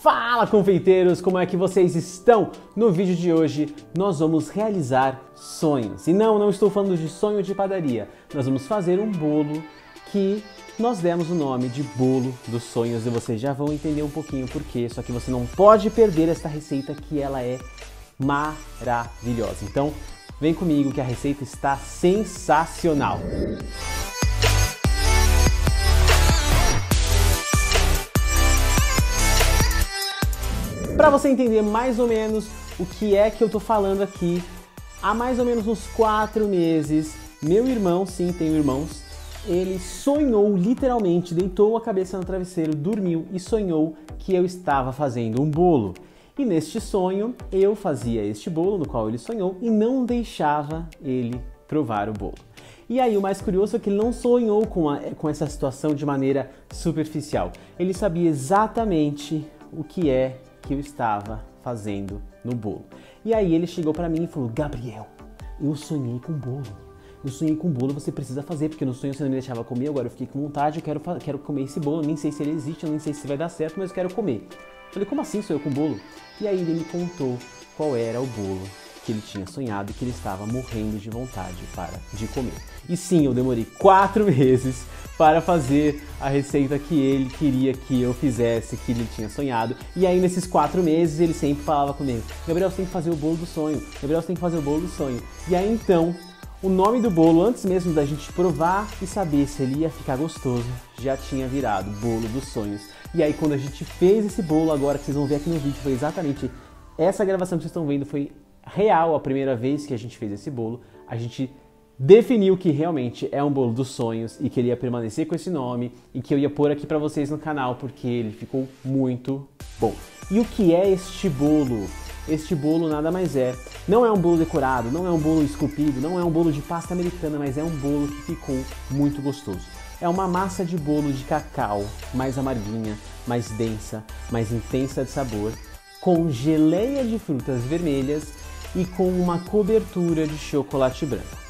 Fala, confeiteiros, como é que vocês estão? No vídeo de hoje nós vamos realizar sonhos. E não estou falando de sonho de padaria. Nós vamos fazer um bolo que nós demos o nome de bolo dos sonhos e vocês já vão entender um pouquinho por quê. Só que você não pode perder esta receita, que ela é maravilhosa. Então vem comigo que a receita está sensacional. Para você entender mais ou menos o que é que eu tô falando aqui, há mais ou menos uns 4 meses, meu irmão, sim, tenho irmãos, ele sonhou literalmente, deitou a cabeça no travesseiro, dormiu e sonhou que eu estava fazendo um bolo. E neste sonho, eu fazia este bolo no qual ele sonhou e não deixava ele provar o bolo. E aí o mais curioso é que ele não sonhou com essa situação de maneira superficial. Ele sabia exatamente o que é que eu estava fazendo no bolo. E aí ele chegou para mim e falou: Gabriel, eu sonhei com bolo. Eu sonhei com bolo, você precisa fazer, porque no sonho você não me deixava comer, agora eu fiquei com vontade, eu quero comer esse bolo, nem sei se ele existe, eu nem sei se vai dar certo, mas eu quero comer. Eu falei: como assim sonhou com bolo? E aí ele me contou qual era o bolo que ele tinha sonhado e que ele estava morrendo de vontade de comer. E sim, eu demorei 4 meses para fazer a receita que ele queria que eu fizesse, que ele tinha sonhado. E aí nesses 4 meses ele sempre falava comigo: Gabriel, você tem que fazer o bolo do sonho. Gabriel, você tem que fazer o bolo do sonho. E aí então, o nome do bolo, antes mesmo da gente provar e saber se ele ia ficar gostoso, já tinha virado Bolo dos Sonhos. E aí quando a gente fez esse bolo, agora que vocês vão ver aqui no vídeo, foi exatamente essa gravação que vocês estão vendo, foi real a primeira vez que a gente fez esse bolo. A gente definiu que realmente é um bolo dos sonhos e que ele ia permanecer com esse nome e que eu ia pôr aqui pra vocês no canal porque ele ficou muito bom. E o que é este bolo? Este bolo nada mais é, não é um bolo decorado, não é um bolo esculpido, não é um bolo de pasta americana, mas é um bolo que ficou muito gostoso. É uma massa de bolo de cacau, mais amarguinha, mais densa, mais intensa de sabor, com geleia de frutas vermelhas e com uma cobertura de chocolate branco.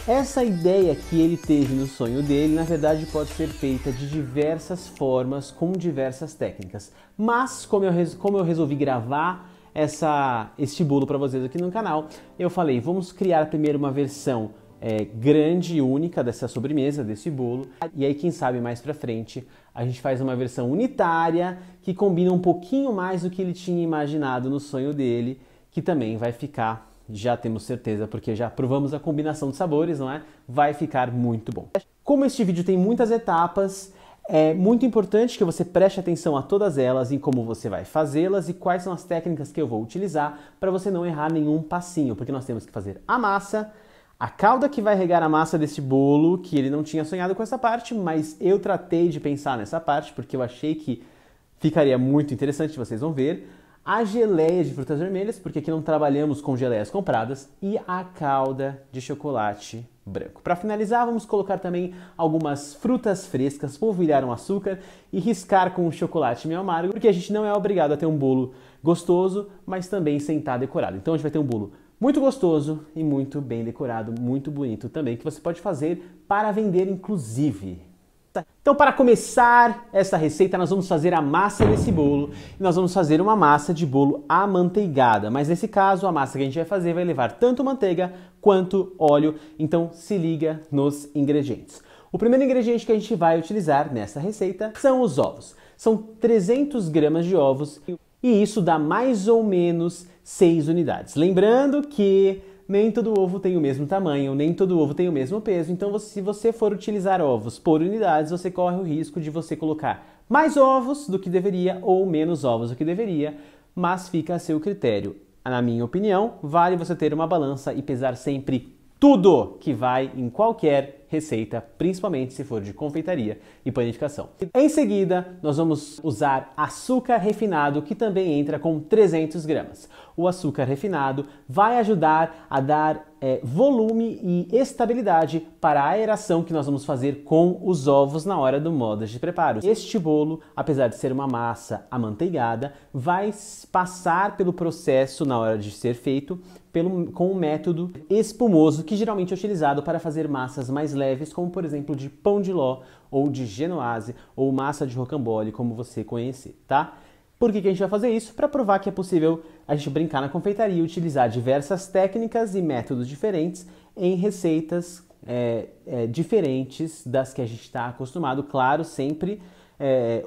Essa ideia que ele teve no sonho dele, na verdade, pode ser feita de diversas formas, com diversas técnicas. Mas, como eu resolvi gravar este bolo para vocês aqui no canal, eu falei: vamos criar primeiro uma versão grande e única dessa sobremesa, desse bolo. E aí, quem sabe, mais pra frente, a gente faz uma versão unitária que combina um pouquinho mais do que ele tinha imaginado no sonho dele, que também vai ficar, já temos certeza, porque já provamos a combinação de sabores, não é? Vai ficar muito bom. Como este vídeo tem muitas etapas, é muito importante que você preste atenção a todas elas, em como você vai fazê-las e quais são as técnicas que eu vou utilizar para você não errar nenhum passinho, porque nós temos que fazer a massa, a calda que vai regar a massa desse bolo, que ele não tinha sonhado com essa parte, mas eu tratei de pensar nessa parte, porque eu achei que ficaria muito interessante, vocês vão ver. A geleia de frutas vermelhas, porque aqui não trabalhamos com geleias compradas, e a calda de chocolate branco. Para finalizar, vamos colocar também algumas frutas frescas, polvilhar um açúcar e riscar com um chocolate meio amargo, porque a gente não é obrigado a ter um bolo gostoso, mas também sem estar decorado. Então a gente vai ter um bolo muito gostoso e muito bem decorado, muito bonito também, que você pode fazer para vender inclusive. Então, para começar essa receita, nós vamos fazer a massa desse bolo e nós vamos fazer uma massa de bolo amanteigada, mas nesse caso a massa que a gente vai fazer vai levar tanto manteiga quanto óleo, então se liga nos ingredientes. O primeiro ingrediente que a gente vai utilizar nessa receita são os ovos. São 300 gramas de ovos e isso dá mais ou menos 6 unidades. Lembrando que nem todo ovo tem o mesmo tamanho, nem todo ovo tem o mesmo peso, então se você for utilizar ovos por unidades, você corre o risco de você colocar mais ovos do que deveria ou menos ovos do que deveria, mas fica a seu critério. Na minha opinião, vale você ter uma balança e pesar sempre tudo que vai em qualquer receita, principalmente se for de confeitaria e panificação. Em seguida, nós vamos usar açúcar refinado, que também entra com 300 gramas. O açúcar refinado vai ajudar a dar volume e estabilidade para a aeração que nós vamos fazer com os ovos na hora do modo de preparo. Este bolo, apesar de ser uma massa amanteigada, vai passar pelo processo na hora de ser feito com um método espumoso que geralmente é utilizado para fazer massas mais leves, como por exemplo de pão de ló ou de genoise ou massa de rocambole, como você conhecer, tá? Por que a gente vai fazer isso? Para provar que é possível a gente brincar na confeitaria e utilizar diversas técnicas e métodos diferentes em receitas diferentes das que a gente está acostumado, claro, sempre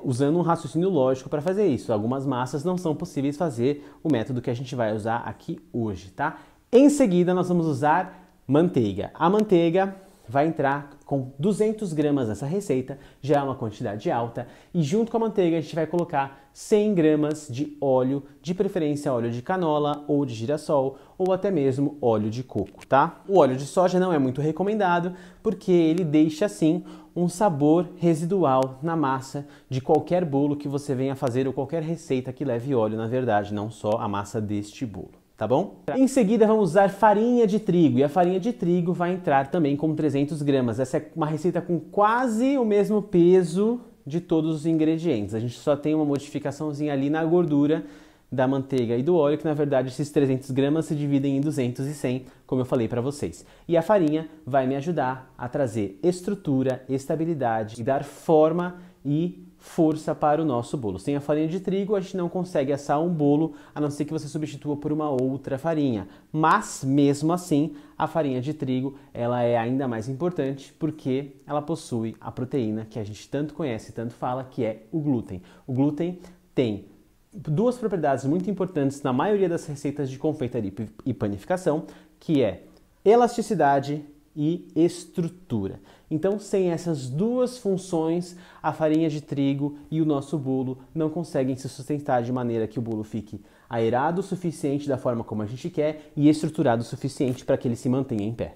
usando um raciocínio lógico para fazer isso. Algumas massas não são possíveis fazer o método que a gente vai usar aqui hoje, tá? Em seguida, nós vamos usar manteiga. A manteiga vai entrar com 200 gramas nessa receita, já é uma quantidade alta, e junto com a manteiga a gente vai colocar 100 gramas de óleo, de preferência óleo de canola ou de girassol, ou até mesmo óleo de coco, tá? O óleo de soja não é muito recomendado, porque ele deixa assim um sabor residual na massa de qualquer bolo que você venha fazer ou qualquer receita que leve óleo, na verdade, não só a massa deste bolo. Tá bom? Em seguida vamos usar farinha de trigo e a farinha de trigo vai entrar também com 300 gramas. Essa é uma receita com quase o mesmo peso de todos os ingredientes. A gente só tem uma modificaçãozinha ali na gordura da manteiga e do óleo, que na verdade esses 300 gramas se dividem em 200 e 100, como eu falei para vocês. E a farinha vai me ajudar a trazer estrutura, estabilidade e dar forma e força para o nosso bolo. Sem a farinha de trigo, a gente não consegue assar um bolo, a não ser que você substitua por uma outra farinha. Mas, mesmo assim, a farinha de trigo, ela é ainda mais importante porque ela possui a proteína que a gente tanto conhece e tanto fala, que é o glúten. O glúten tem duas propriedades muito importantes na maioria das receitas de confeitaria e panificação, que é elasticidade e estrutura. Então, sem essas duas funções, a farinha de trigo e o nosso bolo não conseguem se sustentar de maneira que o bolo fique aerado o suficiente da forma como a gente quer e estruturado o suficiente para que ele se mantenha em pé.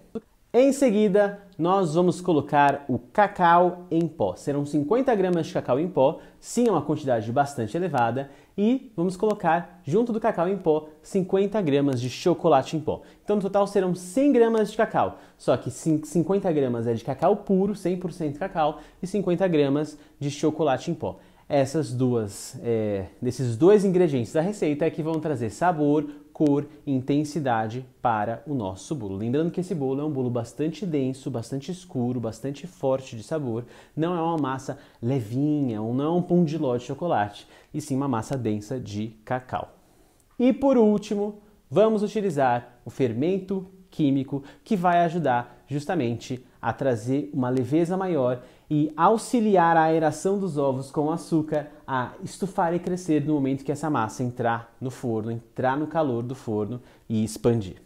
Em seguida, nós vamos colocar o cacau em pó. Serão 50 gramas de cacau em pó, sim, é uma quantidade bastante elevada, e vamos colocar, junto do cacau em pó, 50 gramas de chocolate em pó. Então, no total, serão 100 gramas de cacau, só que 50 gramas é de cacau puro, 100% cacau, e 50 gramas de chocolate em pó. Desses dois ingredientes da receita é que vão trazer sabor, cor e intensidade para o nosso bolo. Lembrando que esse bolo é um bolo bastante denso, bastante escuro, bastante forte de sabor. Não é uma massa levinha ou não é um pão de ló de chocolate, e sim uma massa densa de cacau. E por último, vamos utilizar o fermento químico que vai ajudar justamente a trazer uma leveza maior e auxiliar a aeração dos ovos com açúcar a estufar e crescer no momento que essa massa entrar no forno, entrar no calor do forno e expandir.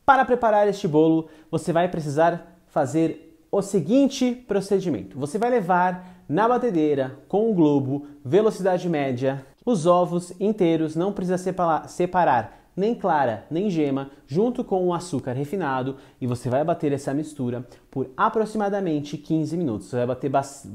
Para preparar este bolo, você vai precisar fazer o seguinte procedimento. Você vai levar na batedeira com o globo, velocidade média, os ovos inteiros, não precisa separar nem clara, nem gema, junto com o açúcar refinado, e você vai bater essa mistura por aproximadamente 15 minutos.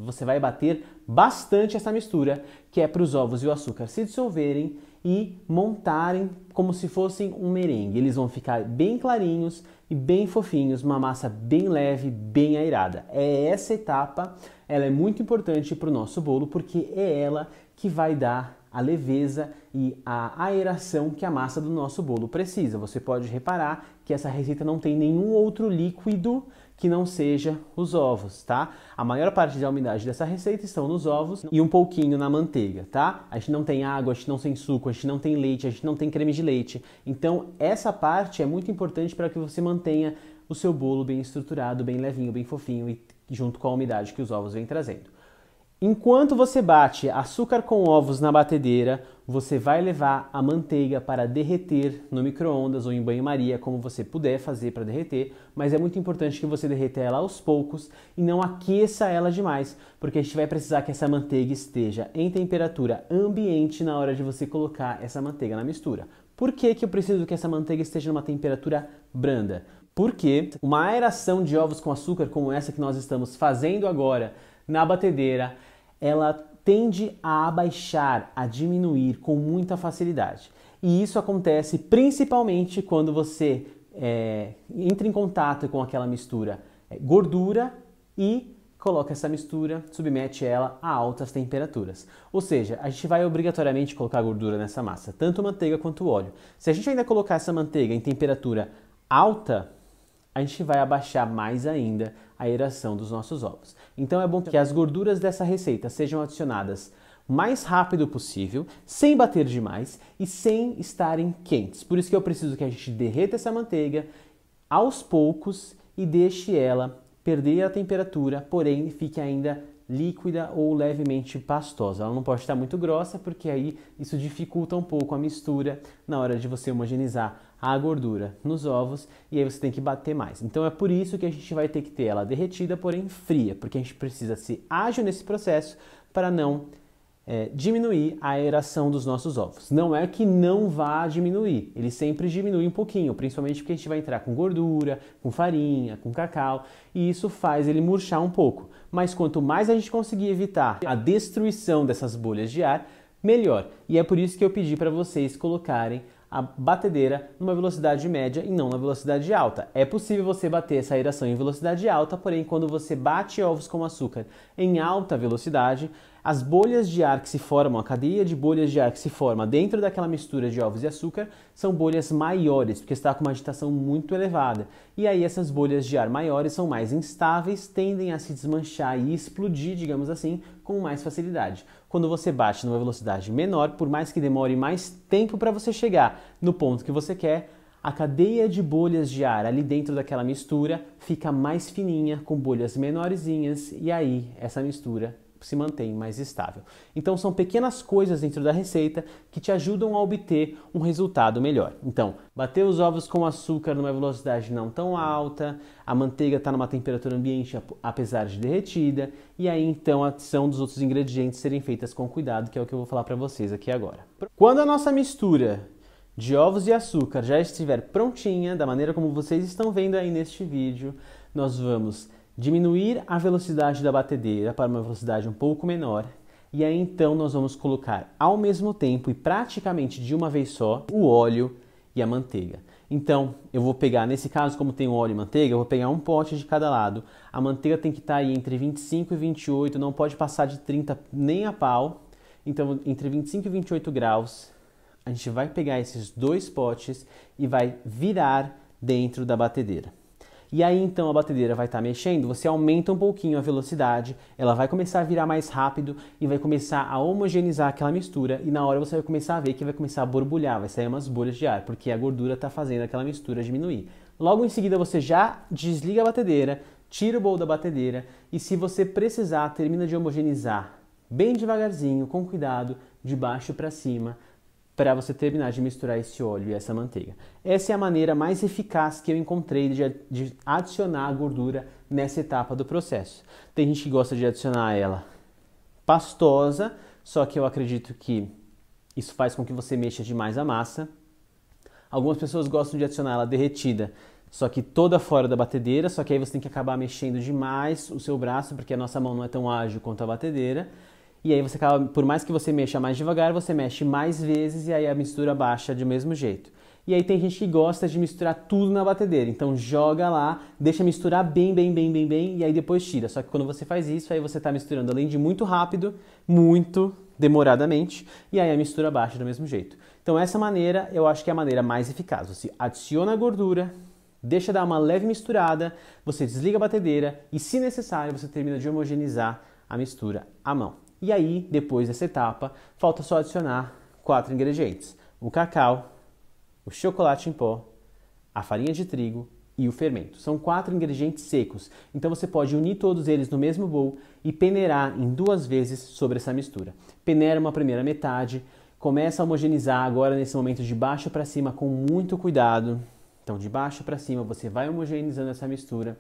Você vai bater bastante essa mistura, que é para os ovos e o açúcar se dissolverem e montarem como se fossem um merengue. Eles vão ficar bem clarinhos e bem fofinhos, uma massa bem leve, bem aerada. Essa etapa, ela é muito importante para o nosso bolo, porque é ela que vai dar a leveza e a aeração que a massa do nosso bolo precisa. Você pode reparar que essa receita não tem nenhum outro líquido que não seja os ovos, tá? A maior parte da umidade dessa receita estão nos ovos e um pouquinho na manteiga, tá? A gente não tem água, a gente não tem suco, a gente não tem leite, a gente não tem creme de leite. Então, essa parte é muito importante para que você mantenha o seu bolo bem estruturado, bem levinho, bem fofinho e junto com a umidade que os ovos vêm trazendo. Enquanto você bate açúcar com ovos na batedeira, você vai levar a manteiga para derreter no micro-ondas ou em banho-maria, como você puder fazer para derreter, mas é muito importante que você derreta ela aos poucos e não aqueça ela demais, porque a gente vai precisar que essa manteiga esteja em temperatura ambiente na hora de você colocar essa manteiga na mistura. Por que eu preciso que essa manteiga esteja numa temperatura branda? Porque uma aeração de ovos com açúcar como essa que nós estamos fazendo agora na batedeira, ela tende a abaixar, a diminuir com muita facilidade. E isso acontece principalmente quando você entra em contato com aquela mistura gordura e coloca essa mistura, submete ela a altas temperaturas. Ou seja, a gente vai obrigatoriamente colocar gordura nessa massa, tanto manteiga quanto óleo. Se a gente ainda colocar essa manteiga em temperatura alta, a gente vai abaixar mais ainda a aeração dos nossos ovos. Então é bom que as gorduras dessa receita sejam adicionadas o mais rápido possível, sem bater demais e sem estarem quentes. Por isso que eu preciso que a gente derreta essa manteiga aos poucos e deixe ela perder a temperatura, porém fique ainda líquida ou levemente pastosa. Ela não pode estar muito grossa, porque aí isso dificulta um pouco a mistura na hora de você homogeneizar a gordura nos ovos, e aí você tem que bater mais. Então é por isso que a gente vai ter que ter ela derretida, porém fria, porque a gente precisa ser ágil nesse processo para não diminuir a aeração dos nossos ovos. Não é que não vá diminuir, ele sempre diminui um pouquinho, principalmente porque a gente vai entrar com gordura, com farinha, com cacau, e isso faz ele murchar um pouco. Mas quanto mais a gente conseguir evitar a destruição dessas bolhas de ar, melhor. E é por isso que eu pedi para vocês colocarem a batedeira numa velocidade média e não na velocidade alta. É possível você bater essa aeração em velocidade alta, porém quando você bate ovos com açúcar em alta velocidade, as bolhas de ar que se formam, a cadeia de bolhas de ar que se forma dentro daquela mistura de ovos e açúcar são bolhas maiores, porque está com uma agitação muito elevada. E aí essas bolhas de ar maiores são mais instáveis, tendem a se desmanchar e explodir, digamos assim, com mais facilidade. Quando você bate numa velocidade menor, por mais que demore mais tempo para você chegar no ponto que você quer, a cadeia de bolhas de ar ali dentro daquela mistura fica mais fininha, com bolhas menorzinhas, e aí essa mistura se mantém mais estável. Então são pequenas coisas dentro da receita que te ajudam a obter um resultado melhor. Então, bater os ovos com açúcar numa velocidade não tão alta, a manteiga está numa temperatura ambiente apesar de derretida, e aí então a adição dos outros ingredientes serem feitas com cuidado, que é o que eu vou falar para vocês aqui agora. Quando a nossa mistura de ovos e açúcar já estiver prontinha, da maneira como vocês estão vendo aí neste vídeo, nós vamos diminuir a velocidade da batedeira para uma velocidade um pouco menor, e aí então nós vamos colocar ao mesmo tempo e praticamente de uma vez só o óleo e a manteiga. Então eu vou pegar, nesse caso como tem o óleo e manteiga, eu vou pegar um pote de cada lado. A manteiga tem que estar aí entre 25 e 28, não pode passar de 30 nem a pau. Então entre 25 e 28 graus a gente vai pegar esses dois potes e vai virar dentro da batedeira. E aí então a batedeira vai estar mexendo, você aumenta um pouquinho a velocidade, ela vai começar a virar mais rápido e vai começar a homogeneizar aquela mistura, e na hora você vai começar a ver que vai começar a borbulhar, vai sair umas bolhas de ar, porque a gordura está fazendo aquela mistura diminuir. Logo em seguida você já desliga a batedeira, tira o bowl da batedeira, e se você precisar, termina de homogeneizar bem devagarzinho, com cuidado, de baixo para cima, para você terminar de misturar esse óleo e essa manteiga. Essa é a maneira mais eficaz que eu encontrei de adicionar a gordura nessa etapa do processo. Tem gente que gosta de adicionar ela pastosa, só que eu acredito que isso faz com que você mexa demais a massa. Algumas pessoas gostam de adicionar ela derretida, só que toda fora da batedeira, só que aí você tem que acabar mexendo demais o seu braço, porque a nossa mão não é tão ágil quanto a batedeira. E aí você acaba, por mais que você mexa mais devagar, você mexe mais vezes e aí a mistura baixa do mesmo jeito. E aí tem gente que gosta de misturar tudo na batedeira, então joga lá, deixa misturar bem, e aí depois tira. Só que quando você faz isso, aí você está misturando além de muito rápido, muito demoradamente, e aí a mistura baixa do mesmo jeito. Então essa maneira eu acho que é a maneira mais eficaz. Você adiciona a gordura, deixa dar uma leve misturada, você desliga a batedeira e, se necessário, você termina de homogeneizar a mistura à mão. E aí, depois dessa etapa, falta só adicionar 4 ingredientes: o cacau, o chocolate em pó, a farinha de trigo e o fermento. São 4 ingredientes secos, então você pode unir todos eles no mesmo bowl e peneirar em 2 vezes sobre essa mistura. Peneira uma primeira metade, começa a homogeneizar agora nesse momento de baixo para cima com muito cuidado. Então de baixo para cima você vai homogeneizando essa mistura,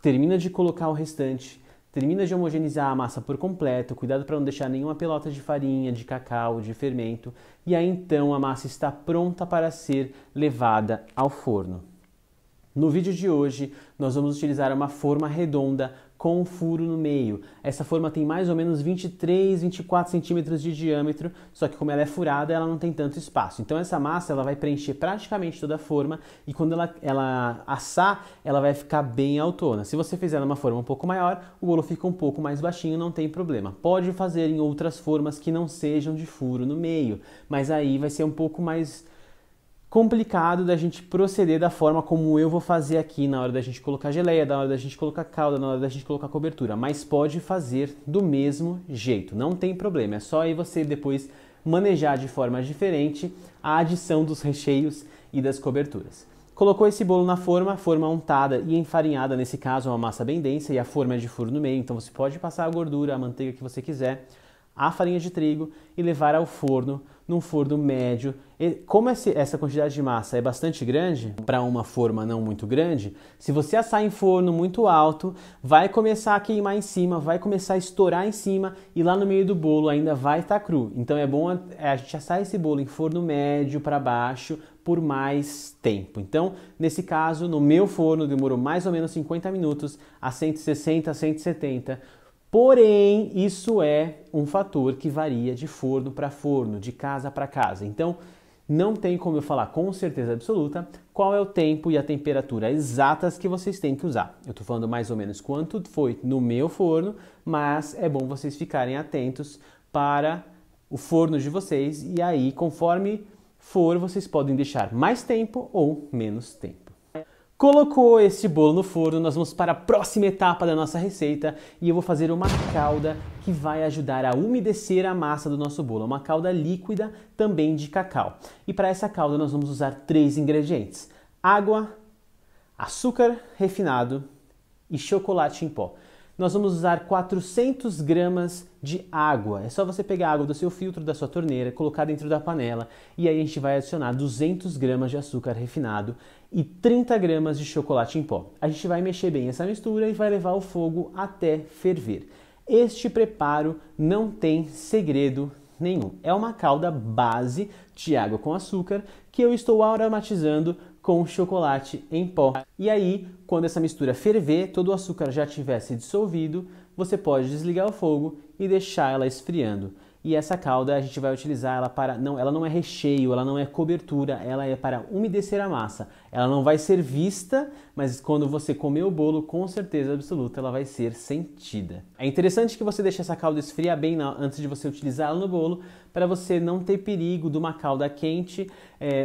termina de colocar o restante, termina de homogeneizar a massa por completo, cuidado para não deixar nenhuma pelota de farinha, de cacau, de fermento, e aí então a massa está pronta para ser levada ao forno. No vídeo de hoje nós vamos utilizar uma forma redonda com um furo no meio. Essa forma tem mais ou menos 23, 24 centímetros de diâmetro, só que como ela é furada, ela não tem tanto espaço. Então essa massa ela vai preencher praticamente toda a forma, e quando ela assar, ela vai ficar bem autona. Se você fizer numa forma um pouco maior, o bolo fica um pouco mais baixinho, não tem problema. Pode fazer em outras formas que não sejam de furo no meio, mas aí vai ser um pouco mais complicado da gente proceder da forma como eu vou fazer aqui na hora da gente colocar geleia, na hora da gente colocar calda, na hora da gente colocar cobertura, mas pode fazer do mesmo jeito, não tem problema, é só aí você depois manejar de forma diferente a adição dos recheios e das coberturas. Colocou esse bolo na forma untada e enfarinhada, nesse caso é uma massa bem densa e a forma é de furo no meio, então você pode passar a gordura, a manteiga que você quiser, a farinha de trigo e levar ao forno, num forno médio. E como essa quantidade de massa é bastante grande, para uma forma não muito grande, se você assar em forno muito alto, vai começar a queimar em cima, vai começar a estourar em cima e lá no meio do bolo ainda vai estar cru. Então é bom a gente assar esse bolo em forno médio para baixo por mais tempo. Então, nesse caso, no meu forno demorou mais ou menos 50 minutos a 160, 170. Porém, isso é um fator que varia de forno para forno, de casa para casa. Então, não tem como eu falar com certeza absoluta qual é o tempo e a temperatura exatas que vocês têm que usar. Eu estou falando mais ou menos quanto foi no meu forno, mas é bom vocês ficarem atentos para o forno de vocês e aí, conforme for, vocês podem deixar mais tempo ou menos tempo. Colocou esse bolo no forno, nós vamos para a próxima etapa da nossa receita e eu vou fazer uma calda que vai ajudar a umedecer a massa do nosso bolo, uma calda líquida também de cacau. E para essa calda nós vamos usar 3 ingredientes: água, açúcar refinado e chocolate em pó. Nós vamos usar 400 gramas de água. É só você pegar a água do seu filtro, da sua torneira, colocar dentro da panela e aí a gente vai adicionar 200 gramas de açúcar refinado e 30 gramas de chocolate em pó. A gente vai mexer bem essa mistura e vai levar o fogo até ferver. Este preparo não tem segredo nenhum. É uma calda base de água com açúcar que eu estou aromatizando com chocolate em pó. E aí, quando essa mistura ferver, todo o açúcar já tiver se dissolvido, você pode desligar o fogo e deixar ela esfriando. E essa calda a gente vai utilizar ela para... ela não é recheio, ela não é cobertura, ela é para umedecer a massa. Ela não vai ser vista, mas quando você comer o bolo, com certeza absoluta, ela vai ser sentida. É interessante que você deixe essa calda esfriar bem antes de você utilizá-la no bolo, para você não ter perigo de uma calda quente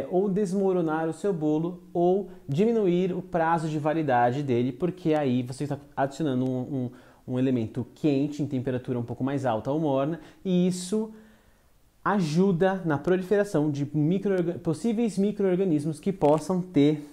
ou desmoronar o seu bolo ou diminuir o prazo de validade dele, porque aí você está adicionando um elemento quente, em temperatura um pouco mais alta ou morna, e isso ajuda na proliferação de possíveis micro-organismos que possam ter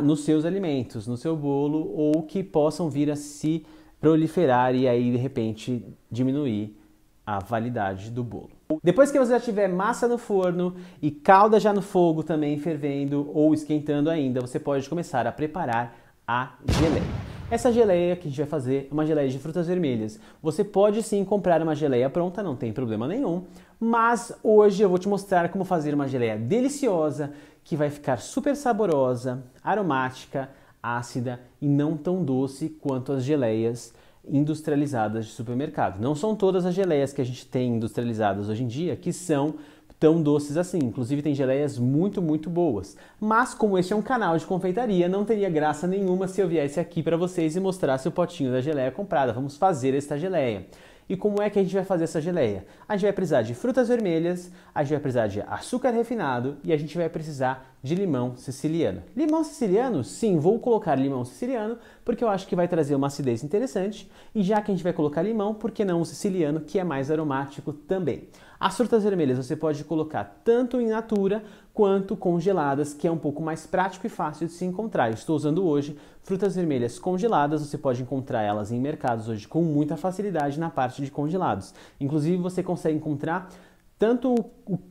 nos seus alimentos, no seu bolo, ou que possam vir a se proliferar e aí, de repente, diminuir a validade do bolo. Depois que você já tiver massa no forno e calda já no fogo também fervendo ou esquentando ainda, você pode começar a preparar a geleia. Essa geleia que a gente vai fazer é uma geleia de frutas vermelhas. Você pode sim comprar uma geleia pronta, não tem problema nenhum, mas hoje eu vou te mostrar como fazer uma geleia deliciosa que vai ficar super saborosa, aromática, ácida e não tão doce quanto as geleias industrializadas de supermercado. Não são todas as geleias que a gente tem industrializadas hoje em dia que são tão doces assim. Inclusive tem geleias muito boas. Mas como este é um canal de confeitaria, não teria graça nenhuma se eu viesse aqui para vocês e mostrasse o potinho da geleia comprada. Vamos fazer esta geleia. E como é que a gente vai fazer essa geleia? A gente vai precisar de frutas vermelhas, a gente vai precisar de açúcar refinado e a gente vai precisar de limão siciliano. Limão siciliano? Sim, vou colocar limão siciliano porque eu acho que vai trazer uma acidez interessante. E já que a gente vai colocar limão, por que não o siciliano, que é mais aromático também? As frutas vermelhas você pode colocar tanto in natura quanto congeladas, que é um pouco mais prático e fácil de se encontrar. Eu estou usando hoje frutas vermelhas congeladas, você pode encontrar elas em mercados hoje com muita facilidade na parte de congelados. Inclusive você consegue encontrar tanto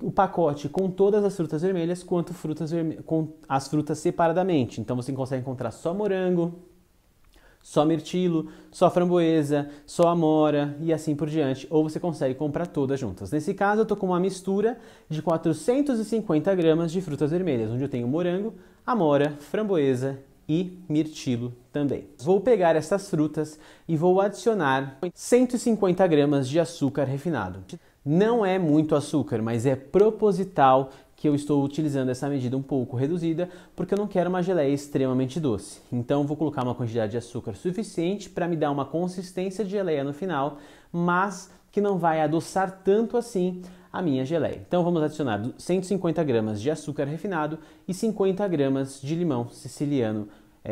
o pacote com todas as frutas vermelhas quanto com as frutas separadamente. Então você consegue encontrar só morango, só mirtilo, só framboesa, só amora e assim por diante, ou você consegue comprar todas juntas. Nesse caso eu estou com uma mistura de 450 gramas de frutas vermelhas, onde eu tenho morango, amora, framboesa e mirtilo também. Vou pegar essas frutas e vou adicionar 150 gramas de açúcar refinado. Não é muito açúcar, mas é proposital que eu estou utilizando essa medida um pouco reduzida, porque eu não quero uma geleia extremamente doce. Então vou colocar uma quantidade de açúcar suficiente para me dar uma consistência de geleia no final, mas que não vai adoçar tanto assim a minha geleia. Então vamos adicionar 150 gramas de açúcar refinado e 50 gramas de limão siciliano,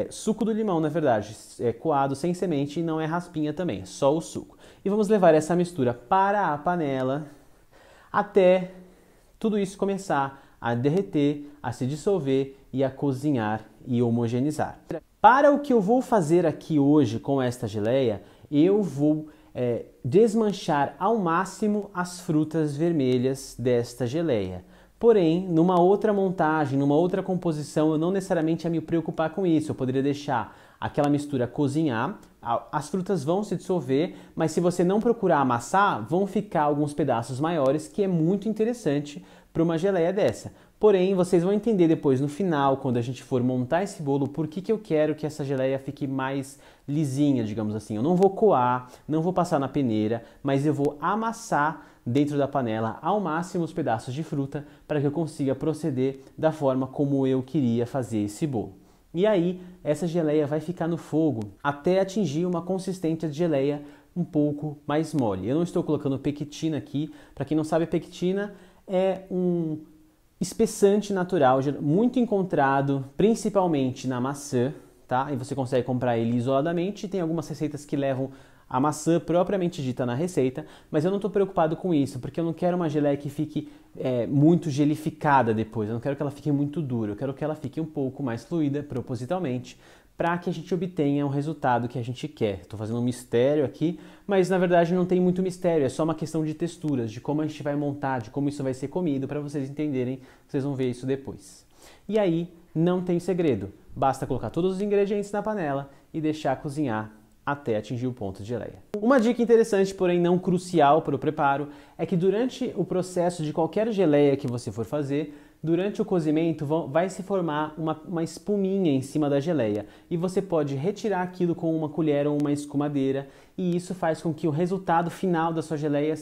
suco do limão, na verdade, coado sem semente e não é raspinha também, é só o suco. E vamos levar essa mistura para a panela até tudo isso começar a derreter, a se dissolver e a cozinhar e homogeneizar. Para o que eu vou fazer aqui hoje com esta geleia, eu vou desmanchar ao máximo as frutas vermelhas desta geleia. Porém, numa outra montagem, numa outra composição, eu não necessariamente ia me preocupar com isso. Eu poderia deixar aquela mistura cozinhar, as frutas vão se dissolver, mas se você não procurar amassar, vão ficar alguns pedaços maiores, que é muito interessante para uma geleia dessa. Porém, vocês vão entender depois, no final, quando a gente for montar esse bolo, por que eu quero que essa geleia fique mais lisinha, digamos assim. Eu não vou coar, não vou passar na peneira, mas eu vou amassar dentro da panela ao máximo os pedaços de fruta para que eu consiga proceder da forma como eu queria fazer esse bolo. E aí, essa geleia vai ficar no fogo até atingir uma consistência de geleia um pouco mais mole. Eu não estou colocando pectina aqui. Para quem não sabe, pectina é um espessante natural, muito encontrado principalmente na maçã, tá? E você consegue comprar ele isoladamente. Tem algumas receitas que levam a maçã propriamente dita na receita, mas eu não estou preocupado com isso, porque eu não quero uma geleia que fique muito gelificada depois, eu não quero que ela fique muito dura, eu quero que ela fique um pouco mais fluida, propositalmente, para que a gente obtenha o resultado que a gente quer. Estou fazendo um mistério aqui, mas na verdade não tem muito mistério, é só uma questão de texturas, de como a gente vai montar, de como isso vai ser comido, para vocês entenderem, vocês vão ver isso depois. E aí, não tem segredo, basta colocar todos os ingredientes na panela e deixar cozinhar até atingir o ponto de geleia. Uma dica interessante, porém não crucial para o preparo, é que durante o processo de qualquer geleia que você for fazer, durante o cozimento vai se formar uma espuminha em cima da geleia e você pode retirar aquilo com uma colher ou uma escumadeira e isso faz com que o resultado final da sua geleia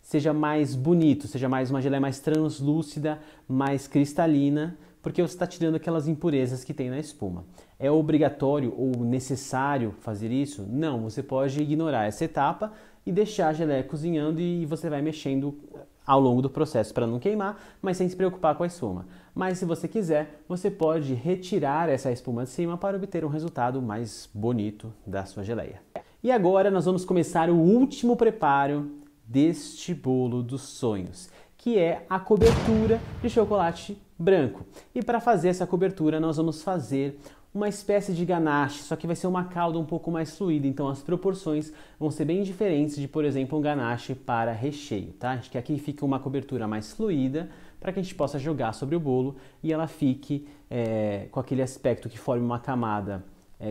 seja mais bonito, seja uma geleia mais translúcida, mais cristalina, porque você está tirando aquelas impurezas que tem na espuma. É obrigatório ou necessário fazer isso? Não, você pode ignorar essa etapa e deixar a geleia cozinhando e você vai mexendo ao longo do processo para não queimar, mas sem se preocupar com a espuma. Mas se você quiser, você pode retirar essa espuma de cima para obter um resultado mais bonito da sua geleia. E agora nós vamos começar o último preparo deste bolo dos sonhos, que é a cobertura de chocolate branco. E para fazer essa cobertura nós vamos fazer uma espécie de ganache, só que vai ser uma calda um pouco mais fluida, então as proporções vão ser bem diferentes de, por exemplo, um ganache para recheio, tá? A gente quer que fique uma cobertura mais fluida para que a gente possa jogar sobre o bolo e ela fique com aquele aspecto que forme uma camada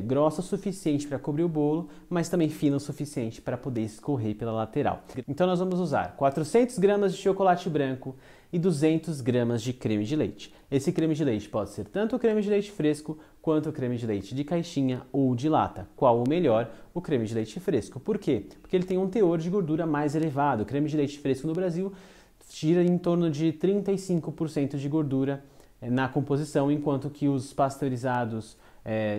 grossa o suficiente para cobrir o bolo, mas também fina o suficiente para poder escorrer pela lateral. Então nós vamos usar 400 gramas de chocolate branco e 200 gramas de creme de leite. Esse creme de leite pode ser tanto o creme de leite fresco quanto o creme de leite de caixinha ou de lata. Qual o melhor? O creme de leite fresco. Por quê? Porque ele tem um teor de gordura mais elevado. O creme de leite fresco no Brasil gira em torno de 35% de gordura na composição, enquanto que os pasteurizados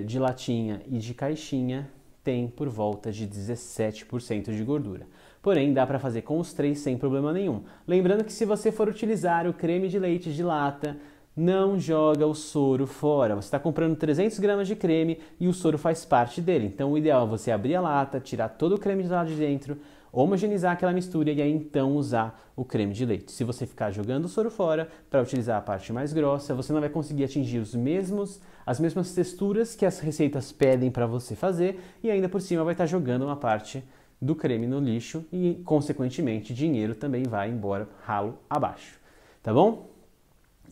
de latinha e de caixinha tem por volta de 17% de gordura. Porém, dá para fazer com os três sem problema nenhum. Lembrando que se você for utilizar o creme de leite de lata, não joga o soro fora. Você está comprando 300 gramas de creme e o soro faz parte dele. Então o ideal é você abrir a lata, tirar todo o creme de lá de dentro, homogeneizar aquela mistura e aí então usar o creme de leite. Se você ficar jogando o soro fora para utilizar a parte mais grossa, você não vai conseguir atingir as mesmas texturas que as receitas pedem para você fazer e ainda por cima vai estar jogando uma parte do creme no lixo e, consequentemente, dinheiro também vai embora ralo abaixo. Tá bom?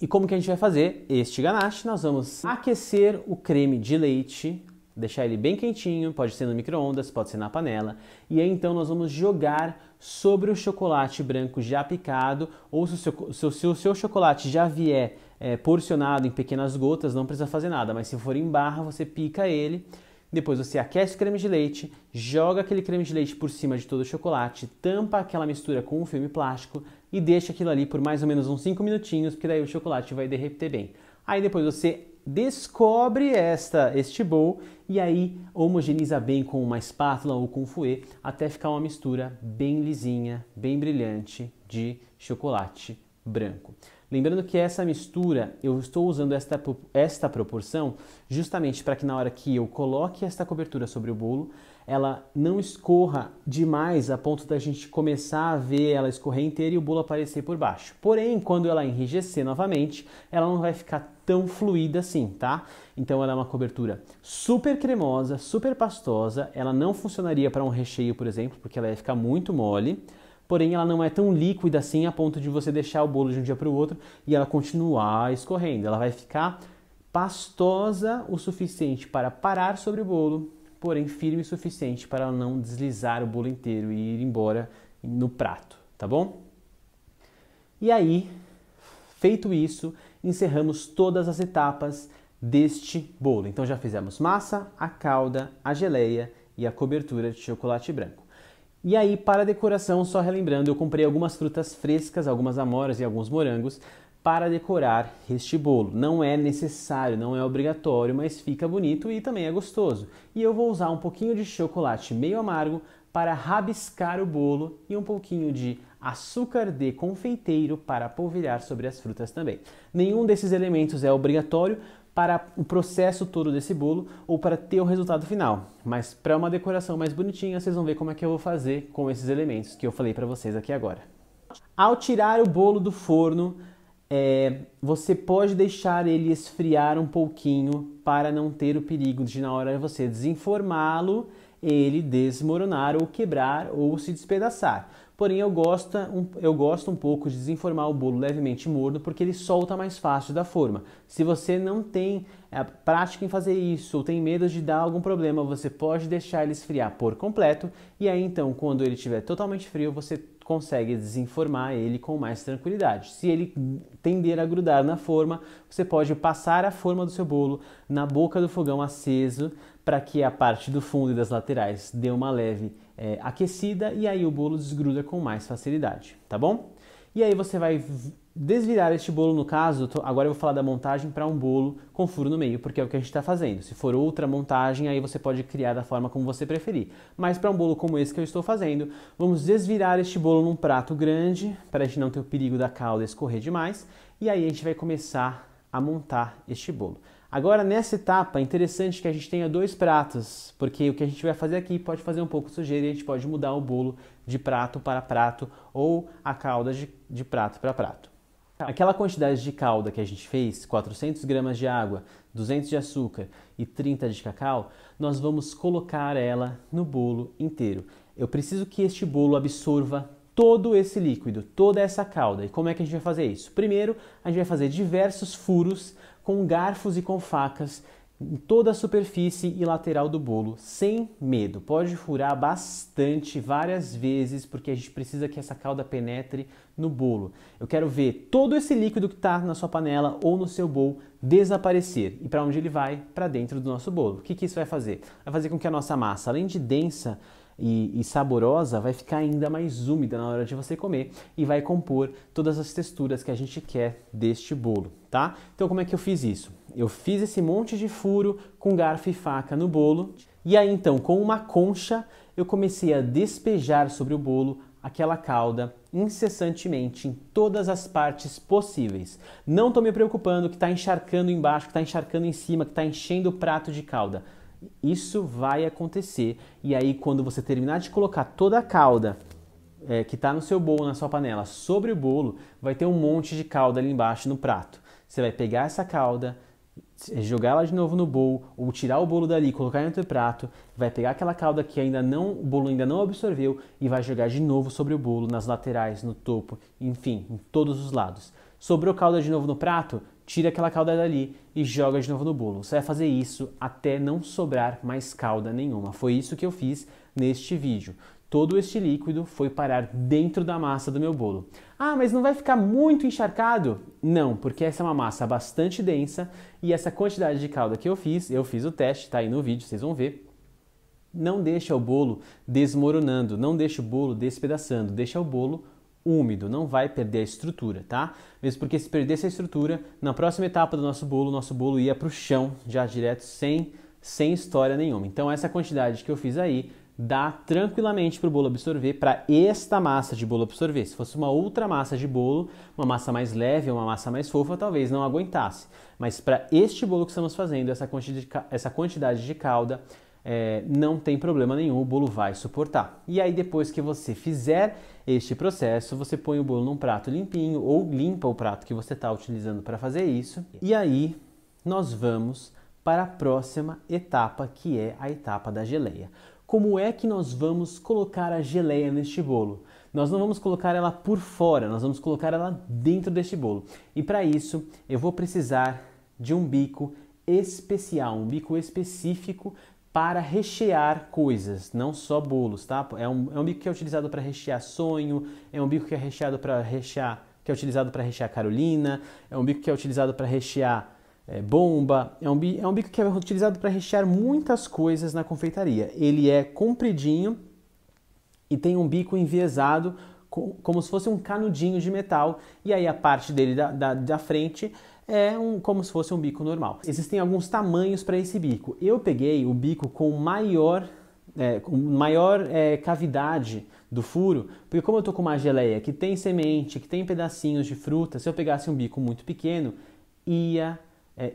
E como que a gente vai fazer este ganache? Nós vamos aquecer o creme de leite, deixar ele bem quentinho, pode ser no micro-ondas, pode ser na panela, e aí então nós vamos jogar sobre o chocolate branco já picado, ou se o seu chocolate já vier porcionado em pequenas gotas, não precisa fazer nada, mas se for em barra, você pica ele, depois você aquece o creme de leite, joga aquele creme de leite por cima de todo o chocolate, tampa aquela mistura com um filme plástico, e deixa aquilo ali por mais ou menos uns 5 minutinhos, porque daí o chocolate vai derreter bem. Aí depois você descobre este bowl e aí homogeneiza bem com uma espátula ou com um fouet até ficar uma mistura bem lisinha, bem brilhante de chocolate branco. Lembrando que essa mistura, eu estou usando esta proporção justamente para que na hora que eu coloque esta cobertura sobre o bolo, ela não escorra demais a ponto da gente começar a ver ela escorrer inteira e o bolo aparecer por baixo. Porém, quando ela enrijecer novamente, ela não vai ficar tão fluida assim, tá? Então ela é uma cobertura super cremosa, super pastosa, ela não funcionaria para um recheio, por exemplo, porque ela ia ficar muito mole. Porém, ela não é tão líquida assim a ponto de você deixar o bolo de um dia para o outro e ela continuar escorrendo. Ela vai ficar pastosa o suficiente para parar sobre o bolo, porém firme o suficiente para ela não deslizar o bolo inteiro e ir embora no prato, tá bom? E aí, feito isso, encerramos todas as etapas deste bolo. Então já fizemos massa, a calda, a geleia e a cobertura de chocolate branco. E aí, para a decoração, só relembrando, eu comprei algumas frutas frescas, algumas amoras e alguns morangos para decorar este bolo. Não é necessário, não é obrigatório, mas fica bonito e também é gostoso. E eu vou usar um pouquinho de chocolate meio amargo para rabiscar o bolo e um pouquinho de açúcar de confeiteiro para polvilhar sobre as frutas também. Nenhum desses elementos é obrigatório para o processo todo desse bolo ou para ter o resultado final. Mas para uma decoração mais bonitinha, vocês vão ver como é que eu vou fazer com esses elementos que eu falei para vocês aqui agora. Ao tirar o bolo do forno, você pode deixar ele esfriar um pouquinho para não ter o perigo de, na hora de você desenformá-lo, ele desmoronar ou quebrar ou se despedaçar. Porém, eu gosto um pouco de desenformar o bolo levemente morno porque ele solta mais fácil da forma. Se você não tem prática em fazer isso ou tem medo de dar algum problema, você pode deixar ele esfriar por completo e aí então, quando ele estiver totalmente frio, você consegue desenformar ele com mais tranquilidade. Se ele tender a grudar na forma, você pode passar a forma do seu bolo na boca do fogão aceso para que a parte do fundo e das laterais dê uma leve aquecida e aí o bolo desgruda com mais facilidade, tá bom? E aí você vai desvirar este bolo, no caso, agora eu vou falar da montagem para um bolo com furo no meio, porque é o que a gente está fazendo. Se for outra montagem, aí você pode criar da forma como você preferir. Mas para um bolo como esse que eu estou fazendo, vamos desvirar este bolo num prato grande, para a gente não ter o perigo da calda escorrer demais, e aí a gente vai começar a montar este bolo. Agora, nessa etapa, é interessante que a gente tenha dois pratos, porque o que a gente vai fazer aqui pode fazer um pouco de sujeira e a gente pode mudar o bolo de prato para prato ou a calda de prato para prato. Aquela quantidade de calda que a gente fez, 400 gramas de água, 200 de açúcar e 30 de cacau, nós vamos colocar ela no bolo inteiro. Eu preciso que este bolo absorva todo esse líquido, toda essa calda. E como é que a gente vai fazer isso? Primeiro, a gente vai fazer diversos furos com garfos e com facas em toda a superfície e lateral do bolo, sem medo. Pode furar bastante, várias vezes, porque a gente precisa que essa calda penetre no bolo. Eu quero ver todo esse líquido que está na sua panela ou no seu bowl desaparecer. E para onde ele vai? Para dentro do nosso bolo. O que isso vai fazer? Vai fazer com que a nossa massa, além de densa e saborosa, vai ficar ainda mais úmida na hora de você comer e vai compor todas as texturas que a gente quer deste bolo, tá? Então como é que eu fiz isso? Eu fiz esse monte de furo com garfo e faca no bolo e aí então com uma concha eu comecei a despejar sobre o bolo aquela calda incessantemente em todas as partes possíveis. Não estou me preocupando que está encharcando embaixo, que está encharcando em cima, que está enchendo o prato de calda. Isso vai acontecer e aí quando você terminar de colocar toda a calda que está no seu bowl, na sua panela, sobre o bolo, vai ter um monte de calda ali embaixo no prato. Você vai pegar essa calda, jogar ela de novo no bowl ou tirar o bolo dali, colocar no seu prato, vai pegar aquela calda que o bolo ainda não absorveu e vai jogar de novo sobre o bolo, nas laterais, no topo, enfim, em todos os lados. Sobrou calda de novo no prato? Tira aquela calda dali e joga de novo no bolo. Você vai fazer isso até não sobrar mais calda nenhuma. Foi isso que eu fiz neste vídeo. Todo este líquido foi parar dentro da massa do meu bolo. Ah, mas não vai ficar muito encharcado? Não, porque essa é uma massa bastante densa e essa quantidade de calda que eu fiz o teste, tá aí no vídeo, vocês vão ver. Não deixa o bolo desmoronando, não deixa o bolo despedaçando, deixa o bolo úmido, não vai perder a estrutura, tá? Mesmo porque se perdesse a estrutura, na próxima etapa do nosso bolo ia para o chão, já direto, sem história nenhuma. Então essa quantidade que eu fiz aí dá tranquilamente para o bolo absorver, para esta massa de bolo absorver. Se fosse uma outra massa de bolo, uma massa mais leve, uma massa mais fofa, talvez não aguentasse. Mas para este bolo que estamos fazendo, essa quantidade de calda, não tem problema nenhum, o bolo vai suportar. E aí depois que você fizer este processo, você põe o bolo num prato limpinho ou limpa o prato que você está utilizando para fazer isso. E aí nós vamos para a próxima etapa, que é a etapa da geleia. Como é que nós vamos colocar a geleia neste bolo? Nós não vamos colocar ela por fora, nós vamos colocar ela dentro deste bolo. E para isso eu vou precisar de um bico especial, um bico específico para rechear coisas, não só bolos, tá? É um bico que é utilizado para rechear sonho, é um bico que é utilizado para rechear carolina, é um bico que é utilizado para rechear bomba, é um bico que é utilizado para rechear muitas coisas na confeitaria. Ele é compridinho e tem um bico enviesado, como se fosse um canudinho de metal, e aí a parte dele da frente como se fosse um bico normal. Existem alguns tamanhos para esse bico. Eu peguei o bico com maior cavidade do furo, porque como eu estou com uma geleia que tem semente, que tem pedacinhos de fruta, se eu pegasse um bico muito pequeno, ia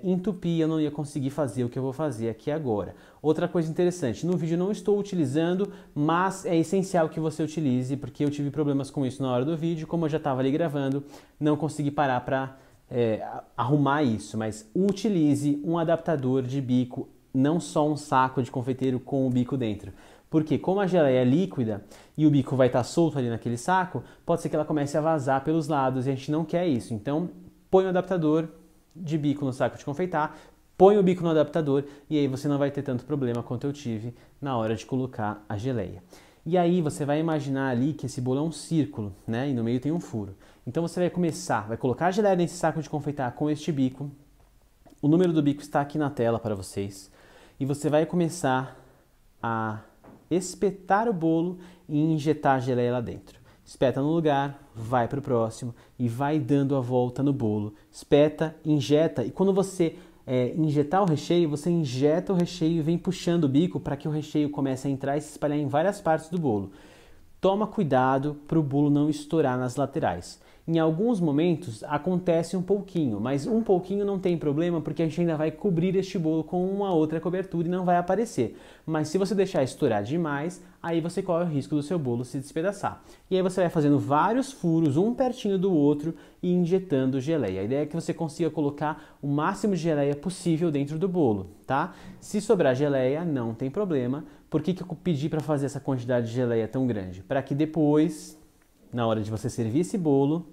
entupir, eu não ia conseguir fazer o que eu vou fazer aqui agora. Outra coisa interessante, no vídeo eu não estou utilizando, mas é essencial que você utilize, porque eu tive problemas com isso na hora do vídeo, como eu já estava ali gravando, não consegui parar para arrumar isso, mas utilize um adaptador de bico, não só um saco de confeiteiro com o bico dentro. Porque como a geleia é líquida e o bico vai estar solto ali naquele saco, pode ser que ela comece a vazar pelos lados e a gente não quer isso. Então põe o adaptador de bico no saco de confeitar, põe o bico no adaptador e aí você não vai ter tanto problema quanto eu tive na hora de colocar a geleia. E aí você vai imaginar ali que esse bolo é um círculo, né? E no meio tem um furo. Então você vai colocar a geleia nesse saco de confeitar com este bico. O número do bico está aqui na tela para vocês. E você vai começar a espetar o bolo e injetar a geleia lá dentro. Espeta no lugar, vai para o próximo e vai dando a volta no bolo. Espeta, injeta e quando você injetar o recheio, você injeta o recheio e vem puxando o bico para que o recheio comece a entrar e se espalhar em várias partes do bolo. Toma cuidado para o bolo não estourar nas laterais. Em alguns momentos acontece um pouquinho, mas um pouquinho não tem problema porque a gente ainda vai cobrir este bolo com uma outra cobertura e não vai aparecer. Mas se você deixar estourar demais, aí você corre o risco do seu bolo se despedaçar. E aí você vai fazendo vários furos, um pertinho do outro e injetando geleia. A ideia é que você consiga colocar o máximo de geleia possível dentro do bolo, tá? Se sobrar geleia, não tem problema. Por que eu pedi para fazer essa quantidade de geleia tão grande? Para que depois, na hora de você servir esse bolo,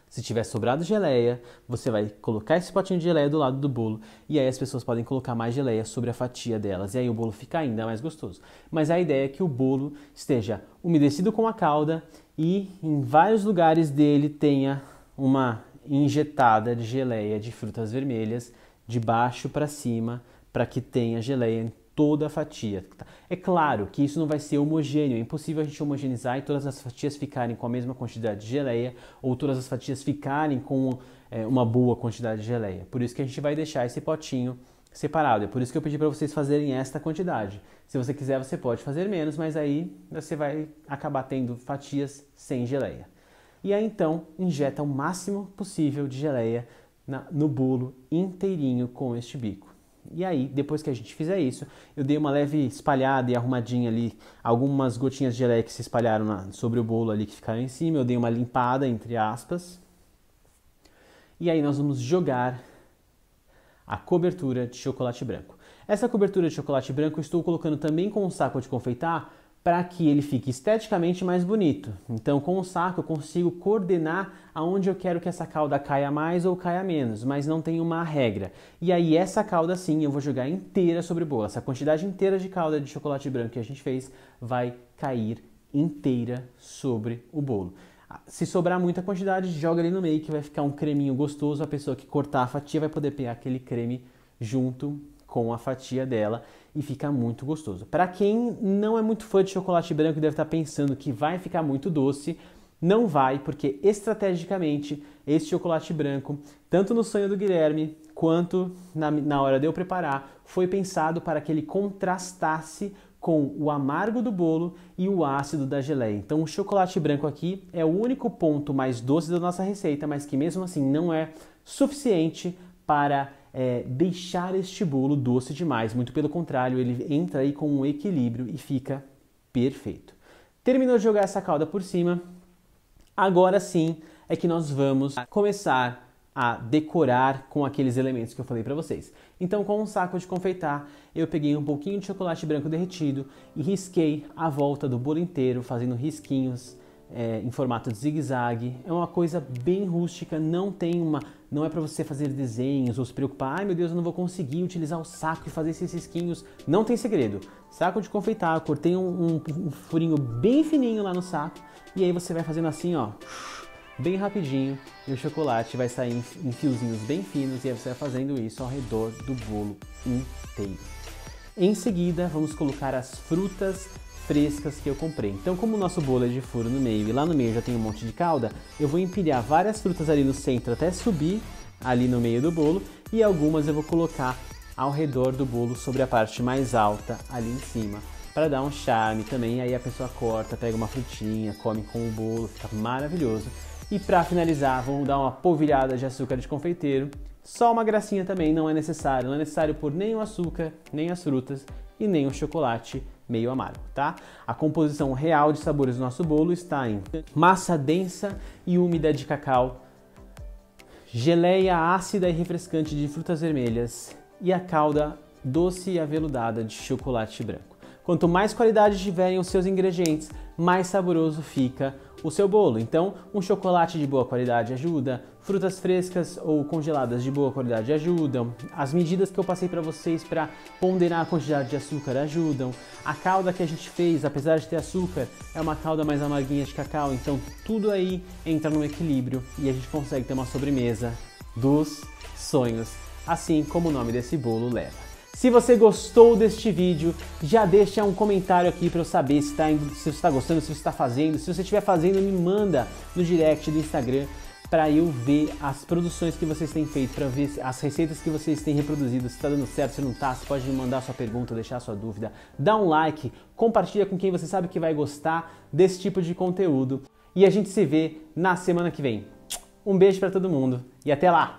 se tiver sobrado geleia, você vai colocar esse potinho de geleia do lado do bolo e aí as pessoas podem colocar mais geleia sobre a fatia delas e aí o bolo fica ainda mais gostoso. Mas a ideia é que o bolo esteja umedecido com a calda e em vários lugares dele tenha uma injetada de geleia de frutas vermelhas de baixo para cima para que tenha geleia em toda a fatia. É claro que isso não vai ser homogêneo, é impossível a gente homogeneizar e todas as fatias ficarem com a mesma quantidade de geleia ou todas as fatias ficarem com uma boa quantidade de geleia. Por isso que a gente vai deixar esse potinho separado. É por isso que eu pedi para vocês fazerem esta quantidade. Se você quiser, você pode fazer menos, mas aí você vai acabar tendo fatias sem geleia. E aí então injeta o máximo possível de geleia no bolo inteirinho com este bico. E aí, depois que a gente fizer isso, eu dei uma leve espalhada e arrumadinha ali, algumas gotinhas de geleia que se espalharam sobre o bolo ali que ficaram em cima, eu dei uma limpada, entre aspas. E aí nós vamos jogar a cobertura de chocolate branco. Essa cobertura de chocolate branco eu estou colocando também com um saco de confeitar para que ele fique esteticamente mais bonito. Então, com o saco eu consigo coordenar aonde eu quero que essa calda caia mais ou caia menos, mas não tem uma regra. E aí essa calda sim eu vou jogar inteira sobre o bolo. Essa quantidade inteira de calda de chocolate branco que a gente fez vai cair inteira sobre o bolo. Se sobrar muita quantidade, joga ali no meio que vai ficar um creminho gostoso. A pessoa que cortar a fatia vai poder pegar aquele creme junto com a fatia dela e fica muito gostoso. Para quem não é muito fã de chocolate branco e deve estar pensando que vai ficar muito doce, Não vai, porque estrategicamente esse chocolate branco, tanto no sonho do Guilherme quanto na hora de eu preparar, foi pensado para que ele contrastasse com o amargo do bolo e o ácido da geleia. Então o chocolate branco aqui é o único ponto mais doce da nossa receita, mas que mesmo assim não é suficiente para deixar este bolo doce demais. Muito pelo contrário, ele entra aí com um equilíbrio e fica perfeito. Terminou de jogar essa calda por cima, agora sim é que nós vamos começar a decorar com aqueles elementos que eu falei para vocês. Então, com um saco de confeitar, eu peguei um pouquinho de chocolate branco derretido e risquei a volta do bolo inteiro, fazendo risquinhos em formato de zigue-zague. É uma coisa bem rústica, não é para você fazer desenhos ou se preocupar, ai meu Deus, eu não vou conseguir utilizar o saco e fazer esses risquinhos. Não tem segredo. Saco de confeitar, eu cortei um furinho bem fininho lá no saco e aí você vai fazendo assim, ó, bem rapidinho, e o chocolate vai sair em fiozinhos bem finos e aí você vai fazendo isso ao redor do bolo inteiro. Em seguida, vamos colocar as frutas frescas que eu comprei. Então, como o nosso bolo é de furo no meio e lá no meio já tem um monte de calda, eu vou empilhar várias frutas ali no centro até subir ali no meio do bolo e algumas eu vou colocar ao redor do bolo sobre a parte mais alta ali em cima, para dar um charme também. Aí a pessoa corta, pega uma frutinha, come com o bolo, fica maravilhoso. E para finalizar, vamos dar uma polvilhada de açúcar de confeiteiro. Só uma gracinha também, não é necessário pôr nem o açúcar, nem as frutas e nem o chocolate meio amargo, tá? A composição real de sabores do nosso bolo está em massa densa e úmida de cacau, geleia ácida e refrescante de frutas vermelhas e a calda doce e aveludada de chocolate branco. Quanto mais qualidade tiverem os seus ingredientes, mais saboroso fica o seu bolo. Então, um chocolate de boa qualidade ajuda, frutas frescas ou congeladas de boa qualidade ajudam, as medidas que eu passei para vocês para ponderar a quantidade de açúcar ajudam, a calda que a gente fez, apesar de ter açúcar, é uma calda mais amarguinha de cacau, então tudo aí entra no equilíbrio e a gente consegue ter uma sobremesa dos sonhos, assim como o nome desse bolo leva. Se você gostou deste vídeo, já deixa um comentário aqui para eu saber se você está gostando, se você está fazendo. Se você estiver fazendo, me manda no direct do Instagram para eu ver as produções que vocês têm feito, para ver as receitas que vocês têm reproduzido, se está dando certo, se não está. Você pode me mandar sua pergunta, deixar sua dúvida, dá um like, compartilha com quem você sabe que vai gostar desse tipo de conteúdo. E a gente se vê na semana que vem. Um beijo para todo mundo e até lá!